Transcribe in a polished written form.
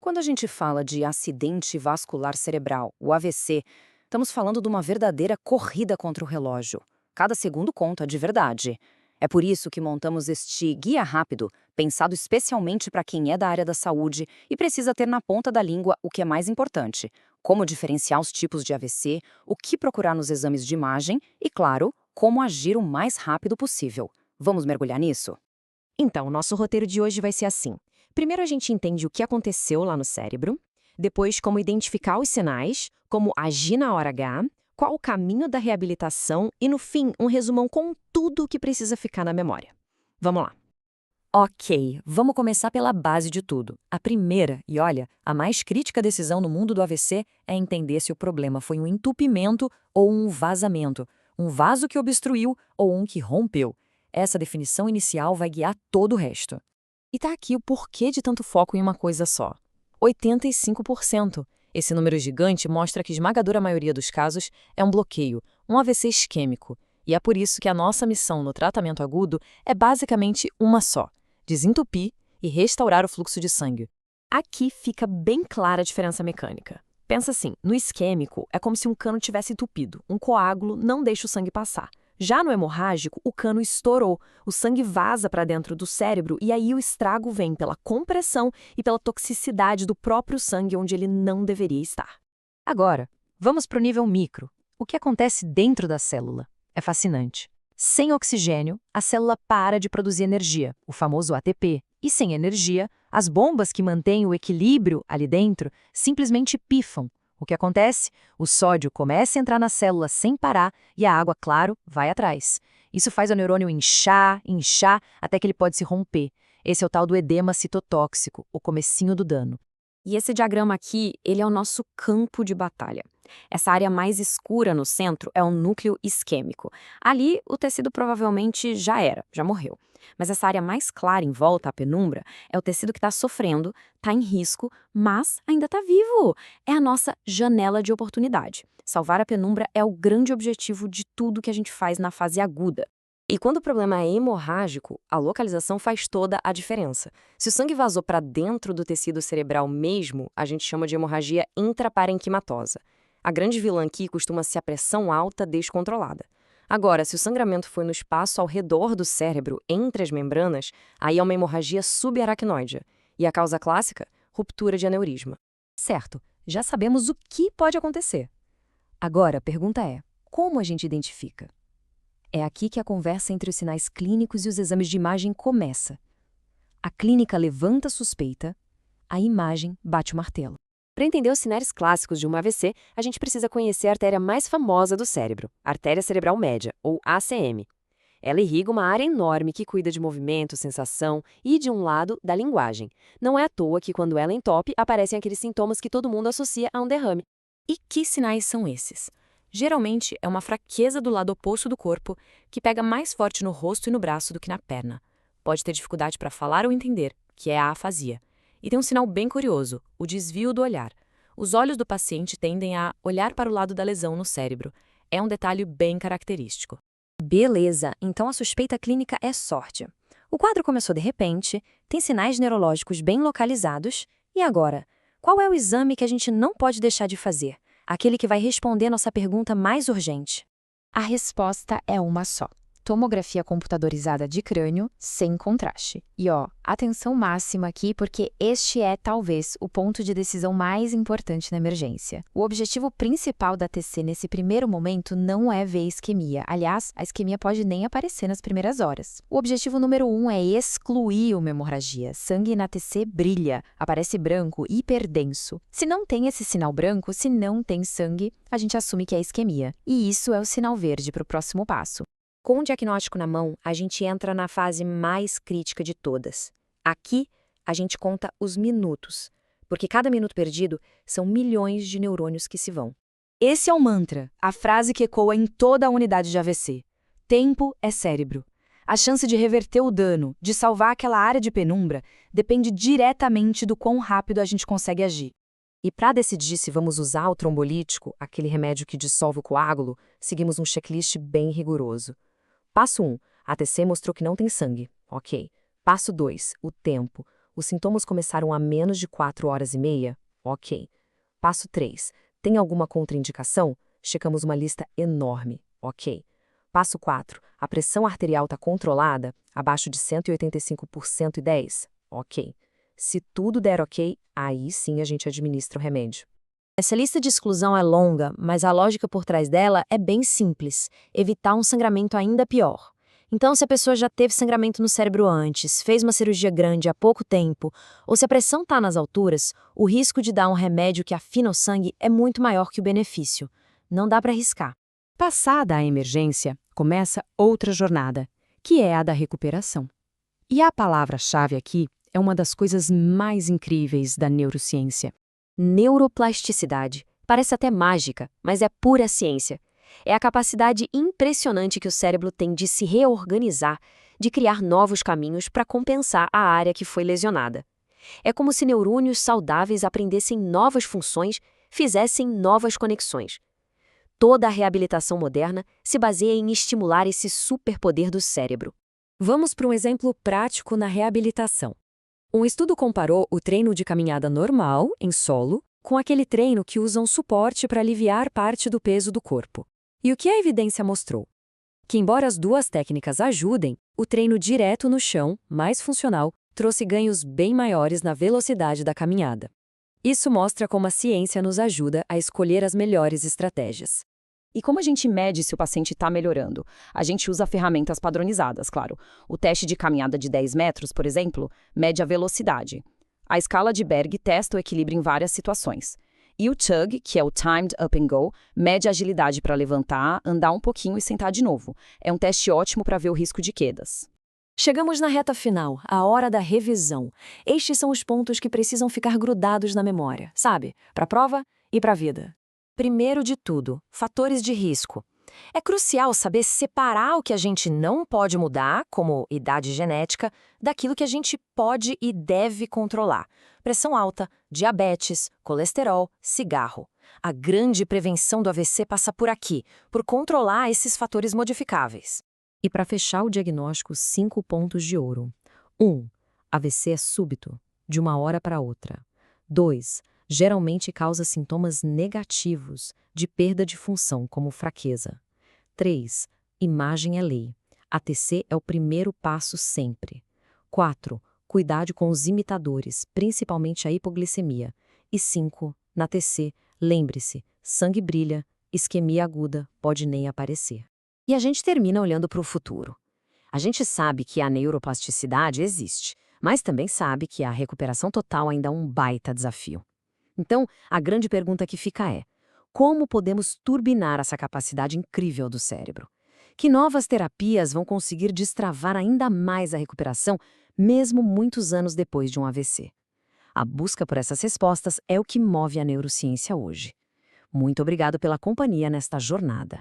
Quando a gente fala de acidente vascular cerebral, o AVC, estamos falando de uma verdadeira corrida contra o relógio. Cada segundo conta de verdade. É por isso que montamos este guia rápido, pensado especialmente para quem é da área da saúde e precisa ter na ponta da língua o que é mais importante: como diferenciar os tipos de AVC, o que procurar nos exames de imagem e, claro, como agir o mais rápido possível. Vamos mergulhar nisso? Então, nosso roteiro de hoje vai ser assim. Primeiro a gente entende o que aconteceu lá no cérebro, depois como identificar os sinais, como agir na hora H, qual o caminho da reabilitação e, no fim, um resumão com tudo o que precisa ficar na memória. Vamos lá. Ok, vamos começar pela base de tudo. A primeira, e olha, a mais crítica decisão no mundo do AVC é entender se o problema foi um entupimento ou um vazamento, um vaso que obstruiu ou um que rompeu. Essa definição inicial vai guiar todo o resto. E tá aqui o porquê de tanto foco em uma coisa só. 85%. Esse número gigante mostra que a esmagadora maioria dos casos é um bloqueio, um AVC isquêmico. E é por isso que a nossa missão no tratamento agudo é basicamente uma só: desentupir e restaurar o fluxo de sangue. Aqui fica bem clara a diferença mecânica. Pensa assim, no isquêmico é como se um cano tivesse entupido, um coágulo não deixa o sangue passar. Já no hemorrágico, o cano estourou, o sangue vaza para dentro do cérebro e aí o estrago vem pela compressão e pela toxicidade do próprio sangue onde ele não deveria estar. Agora, vamos para o nível micro. O que acontece dentro da célula? É fascinante. Sem oxigênio, a célula para de produzir energia, o famoso ATP. E sem energia, as bombas que mantêm o equilíbrio ali dentro simplesmente pifam. O que acontece? O sódio começa a entrar na célula sem parar e a água, claro, vai atrás. Isso faz o neurônio inchar, até que ele pode se romper. Esse é o tal do edema citotóxico, o comecinho do dano. E esse diagrama aqui, ele é o nosso campo de batalha. Essa área mais escura no centro é o núcleo isquêmico. Ali, o tecido provavelmente já morreu. Mas essa área mais clara em volta à penumbra é o tecido que está sofrendo, está em risco, mas ainda está vivo. É a nossa janela de oportunidade. Salvar a penumbra é o grande objetivo de tudo que a gente faz na fase aguda. E quando o problema é hemorrágico, a localização faz toda a diferença. Se o sangue vazou para dentro do tecido cerebral mesmo, a gente chama de hemorragia intraparenquimatosa. A grande vilã aqui costuma ser a pressão alta descontrolada. Agora, se o sangramento foi no espaço ao redor do cérebro, entre as membranas, aí é uma hemorragia subaracnoide. E a causa clássica? Ruptura de aneurisma. Certo, já sabemos o que pode acontecer. Agora, a pergunta é: como a gente identifica? É aqui que a conversa entre os sinais clínicos e os exames de imagem começa. A clínica levanta a suspeita, a imagem bate o martelo. Para entender os sinais clássicos de uma AVC, a gente precisa conhecer a artéria mais famosa do cérebro, a artéria cerebral média, ou ACM. Ela irriga uma área enorme que cuida de movimento, sensação e, de um lado, da linguagem. Não é à toa que, quando ela entope, aparecem aqueles sintomas que todo mundo associa a um derrame. E que sinais são esses? Geralmente, é uma fraqueza do lado oposto do corpo, que pega mais forte no rosto e no braço do que na perna. Pode ter dificuldade para falar ou entender, que é a afasia. E tem um sinal bem curioso, o desvio do olhar. Os olhos do paciente tendem a olhar para o lado da lesão no cérebro. É um detalhe bem característico. Beleza, então a suspeita clínica é sorte. O quadro começou de repente, tem sinais neurológicos bem localizados. E agora? Qual é o exame que a gente não pode deixar de fazer? Aquele que vai responder nossa pergunta mais urgente. A resposta é uma só: tomografia computadorizada de crânio sem contraste. E atenção máxima aqui porque este é talvez o ponto de decisão mais importante na emergência. O objetivo principal da TC nesse primeiro momento não é ver isquemia. Aliás, a isquemia pode nem aparecer nas primeiras horas. O objetivo número 1 é excluir uma hemorragia. Sangue na TC brilha, aparece branco, hiperdenso. Se não tem esse sinal branco, se não tem sangue, a gente assume que é isquemia. E isso é o sinal verde para o próximo passo. Com o diagnóstico na mão, a gente entra na fase mais crítica de todas. Aqui, a gente conta os minutos, porque cada minuto perdido são milhões de neurônios que se vão. Esse é o mantra, a frase que ecoa em toda a unidade de AVC. Tempo é cérebro. A chance de reverter o dano, de salvar aquela área de penumbra, depende diretamente do quão rápido a gente consegue agir. E para decidir se vamos usar o trombolítico, aquele remédio que dissolve o coágulo, seguimos um checklist bem rigoroso. Passo 1. A TC mostrou que não tem sangue. Ok. Passo 2. O tempo. Os sintomas começaram há menos de 4 horas e meia? Ok. Passo 3. Tem alguma contraindicação? Checamos uma lista enorme. Ok. Passo 4. A pressão arterial está controlada? Abaixo de 185 por 110? Ok. Se tudo der ok, aí sim a gente administra o remédio. Essa lista de exclusão é longa, mas a lógica por trás dela é bem simples: evitar um sangramento ainda pior. Então, se a pessoa já teve sangramento no cérebro antes, fez uma cirurgia grande há pouco tempo, ou se a pressão está nas alturas, o risco de dar um remédio que afina o sangue é muito maior que o benefício. Não dá para arriscar. Passada a emergência, começa outra jornada, que é a da recuperação. E a palavra-chave aqui é uma das coisas mais incríveis da neurociência. Neuroplasticidade. Parece até mágica, mas é pura ciência. É a capacidade impressionante que o cérebro tem de se reorganizar, de criar novos caminhos para compensar a área que foi lesionada. É como se neurônios saudáveis aprendessem novas funções, fizessem novas conexões. Toda a reabilitação moderna se baseia em estimular esse superpoder do cérebro. Vamos para um exemplo prático na reabilitação. Um estudo comparou o treino de caminhada normal, em solo, com aquele treino que usa um suporte para aliviar parte do peso do corpo. E o que a evidência mostrou? Que, embora as duas técnicas ajudem, o treino direto no chão, mais funcional, trouxe ganhos bem maiores na velocidade da caminhada. Isso mostra como a ciência nos ajuda a escolher as melhores estratégias. E como a gente mede se o paciente está melhorando? A gente usa ferramentas padronizadas, claro. O teste de caminhada de 10 metros, por exemplo, mede a velocidade. A escala de Berg testa o equilíbrio em várias situações. E o TUG, que é o Timed Up and Go, mede a agilidade para levantar, andar um pouquinho e sentar de novo. É um teste ótimo para ver o risco de quedas. Chegamos na reta final, a hora da revisão. Estes são os pontos que precisam ficar grudados na memória, sabe? Para a prova e para a vida. Primeiro de tudo, fatores de risco. É crucial saber separar o que a gente não pode mudar, como idade genética, daquilo que a gente pode e deve controlar. Pressão alta, diabetes, colesterol, cigarro. A grande prevenção do AVC passa por aqui, por controlar esses fatores modificáveis. E para fechar o diagnóstico, 5 pontos de ouro. 1. AVC é súbito, de uma hora para outra. 2. Geralmente causa sintomas negativos, de perda de função, como fraqueza. 3. Imagem é lei. ATC é o primeiro passo sempre. 4. Cuidado com os imitadores, principalmente a hipoglicemia. E 5. Na TC, lembre-se, sangue brilha, isquemia aguda pode nem aparecer. E a gente termina olhando para o futuro. A gente sabe que a neuroplasticidade existe, mas também sabe que a recuperação total ainda é um baita desafio. Então, a grande pergunta que fica é: como podemos turbinar essa capacidade incrível do cérebro? Que novas terapias vão conseguir destravar ainda mais a recuperação, mesmo muitos anos depois de um AVC? A busca por essas respostas é o que move a neurociência hoje. Muito obrigado pela companhia nesta jornada.